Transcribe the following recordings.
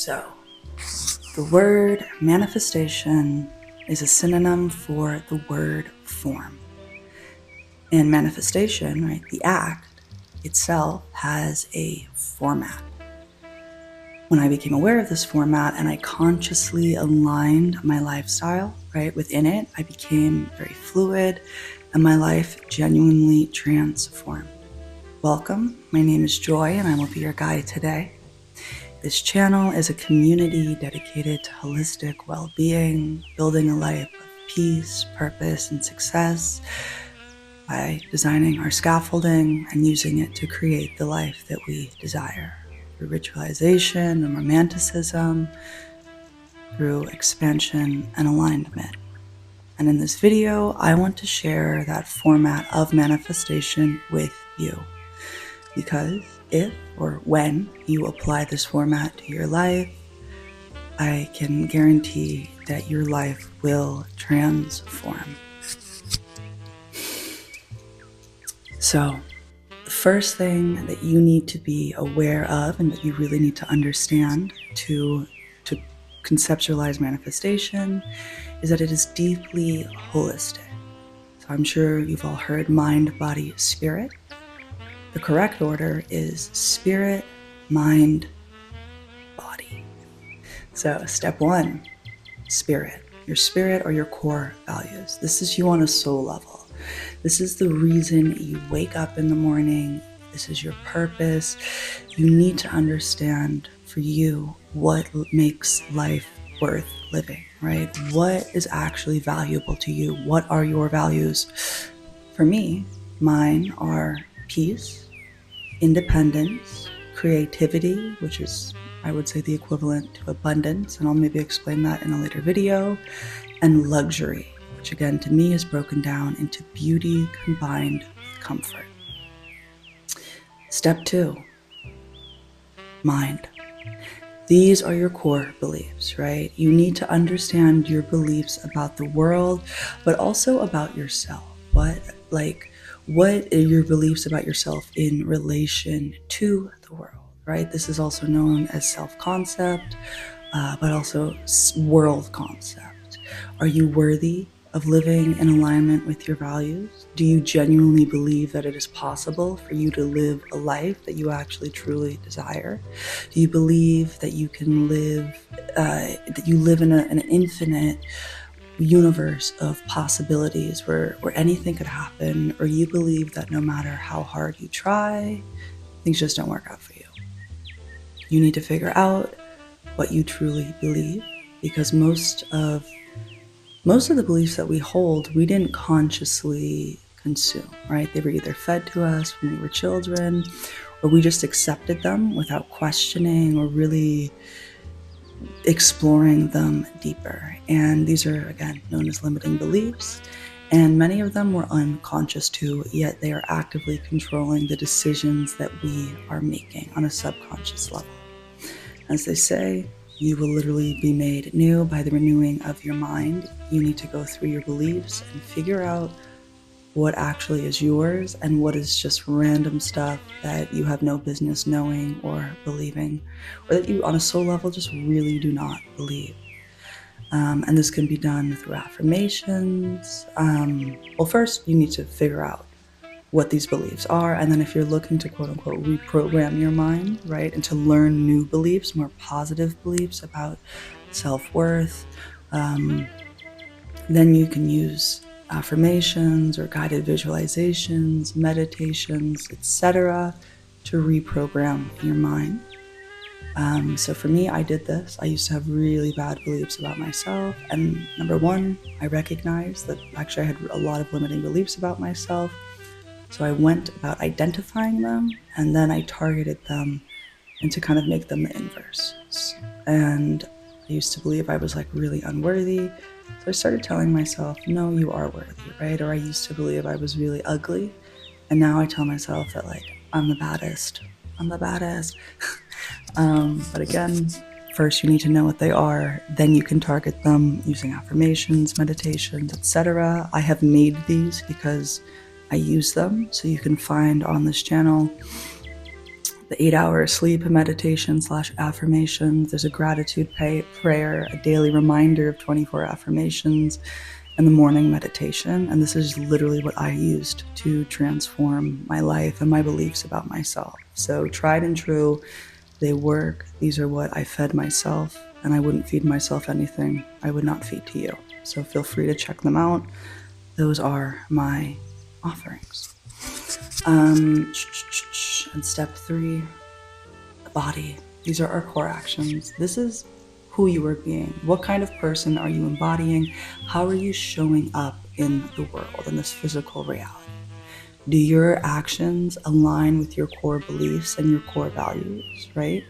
So, the word manifestation is a synonym for the word form. And manifestation, right, the act itself has a format. When I became aware of this format and I consciously aligned my lifestyle, right, within it, I became very fluid and my life genuinely transformed. Welcome, my name is Joy and I will be your guide today. This channel is a community dedicated to holistic well-being, building a life of peace, purpose, and success by designing our scaffolding and using it to create the life that we desire through ritualization and romanticism, through expansion and alignment. And in this video, I want to share that format of manifestation with you. Because if or when you apply this format to your life, I can guarantee that your life will transform. So, the first thing that you need to be aware of and that you really need to understand to conceptualize manifestation is that it is deeply holistic. So I'm sure you've all heard mind, body, spirit. The correct order is spirit, mind, body. So step one, spirit. Your spirit or your core values. This is you on a soul level. This is the reason you wake up in the morning. This is your purpose. You need to understand for you what makes life worth living, right? What is actually valuable to you? What are your values? For me, mine are peace, independence, creativity, which is, I would say, the equivalent to abundance, and I'll maybe explain that in a later video, and luxury, which again, to me, is broken down into beauty combined with comfort. Step two, mind. These are your core beliefs, right? You need to understand your beliefs about the world, but also about yourself. What are your beliefs about yourself in relation to the world, right? This is also known as self-concept, but also world concept. Are you worthy of living in alignment with your values? Do you genuinely believe that it is possible for you to live a life that you actually truly desire? Do you believe that you can live, that you live in an infinite universe of possibilities where anything could happen, or you believe that no matter how hard you try, things just don't work out for you? You need to figure out what you truly believe, because most of the beliefs that we hold, we didn't consciously consume, right? They were either fed to us when we were children, or we just accepted them without questioning or really exploring them deeper. And these are, again, known as limiting beliefs. And many of them we're unconscious to, yet they are actively controlling the decisions that we are making on a subconscious level. As they say, you will literally be made new by the renewing of your mind. You need to go through your beliefs and figure out what actually is yours and what is just random stuff that you have no business knowing or believing, or that you on a soul level just really do not believe. And this can be done through affirmations. Well, first you need to figure out what these beliefs are, and then if you're looking to quote unquote reprogram your mind, right, and to learn new beliefs, more positive beliefs about self-worth, then you can use affirmations or guided visualizations, meditations, etc. to reprogram your mind. So for me, I did this. I used to have really bad beliefs about myself, and number one, I recognized that actually I had a lot of limiting beliefs about myself. So I went about identifying them, and then I targeted them and to kind of make them the inverse. And I used to believe I was like really unworthy. So I started telling myself, no, you are worthy, right? Or I used to believe I was really ugly. And now I tell myself that like, I'm the baddest. But again, first you need to know what they are. Then you can target them using affirmations, meditations, etc. I have made these because I use them. So you can find on this channel the 8-hour sleep meditation / affirmations. There's a gratitude prayer, a daily reminder of 24 affirmations, and the morning meditation. And this is literally what I used to transform my life and my beliefs about myself. So tried and true, they work. These are what I fed myself, and I wouldn't feed myself anything I would not feed to you. So feel free to check them out. Those are my offerings. And step 3, the body. These are our core actions. This is who you are being. What kind of person are you embodying? How are you showing up in the world, in this physical reality? Do your actions align with your core beliefs and your core values, right?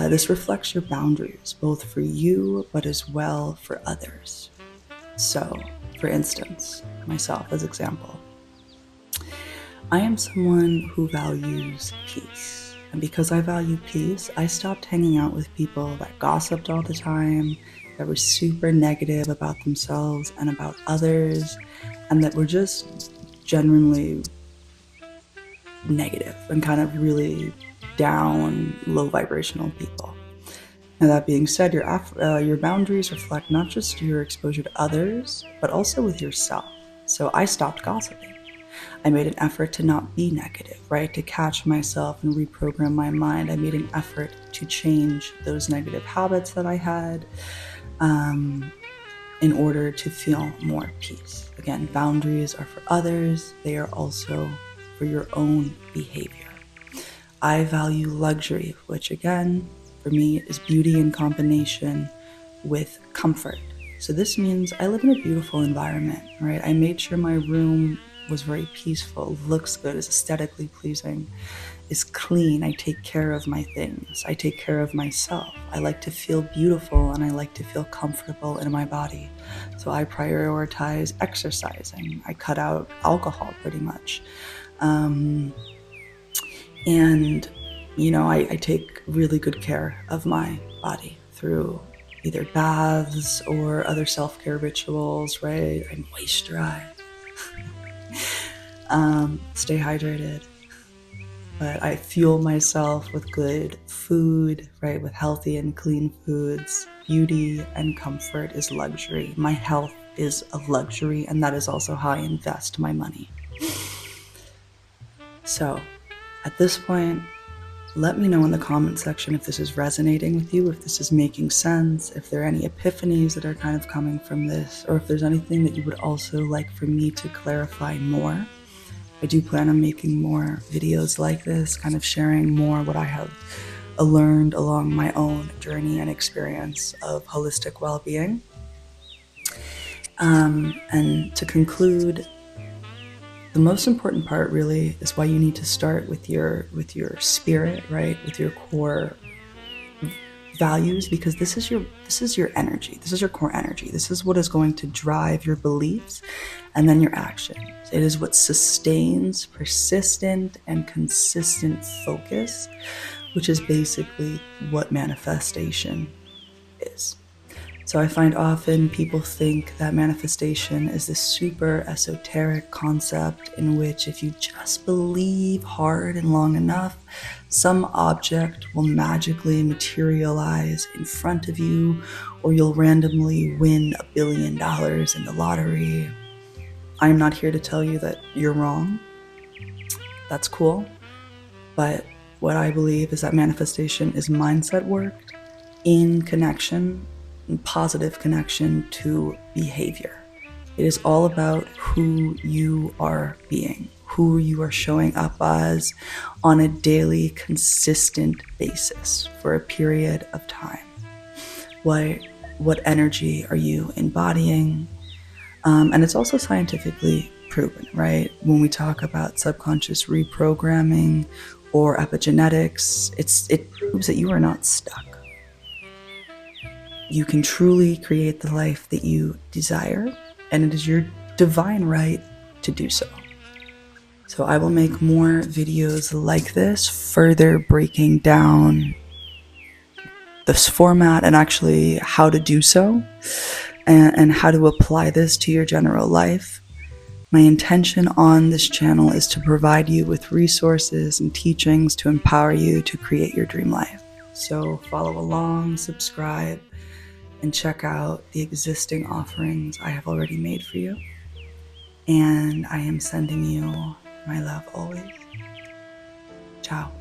This reflects your boundaries, both for you, but as well for others. So, for instance, myself as example, I am someone who values peace. And because I value peace, I stopped hanging out with people that gossiped all the time, that were super negative about themselves and about others, and that were just genuinely negative and kind of really down, low vibrational people. Now, that being said, your boundaries reflect not just your exposure to others, but also with yourself. So I stopped gossiping. I made an effort to not be negative, right? To catch myself and reprogram my mind. I made an effort to change those negative habits that I had in order to feel more peace. Again, boundaries are for others. They are also for your own behavior. I value luxury, which again, for me, is beauty in combination with comfort. So this means I live in a beautiful environment, right? I made sure my room was very peaceful, looks good, is aesthetically pleasing, is clean. I take care of my things. I take care of myself. I like to feel beautiful and I like to feel comfortable in my body. So I prioritize exercising. I cut out alcohol pretty much. And, I take really good care of my body through either baths or other self-care rituals, right? I moisturize. Stay hydrated, but I fuel myself with good food, right? With healthy and clean foods. Beauty and comfort is luxury. My health is a luxury, and that is also how I invest my money. So at this point, let me know in the comment section if this is resonating with you, if this is making sense, if there are any epiphanies that are kind of coming from this, or if there's anything that you would also like for me to clarify more. I do plan on making more videos like this, kind of sharing more what I have learned along my own journey and experience of holistic well-being. And to conclude, the most important part really is why you need to start with your spirit, right? With your core values, because this is your energy. This is your core energy. This is what is going to drive your beliefs and then your actions. It is what sustains persistent and consistent focus, which is basically what manifestation is. So I find often people think that manifestation is this super esoteric concept in which if you just believe hard and long enough, some object will magically materialize in front of you, or you'll randomly win $1 billion in the lottery. I'm not here to tell you that you're wrong. That's cool. But what I believe is that manifestation is mindset work in connection, in positive connection to behavior. It is all about who you are being, who you are showing up as on a daily, consistent basis for a period of time. What energy are you embodying? And it's also scientifically proven, right? When we talk about subconscious reprogramming or epigenetics, it proves that you are not stuck. You can truly create the life that you desire, and it is your divine right to do so. So I will make more videos like this, further breaking down this format and actually how to do so and how to apply this to your general life. My intention on this channel is to provide you with resources and teachings to empower you to create your dream life. So follow along, subscribe, and check out the existing offerings I have already made for you. And I am sending you my love always. Ciao.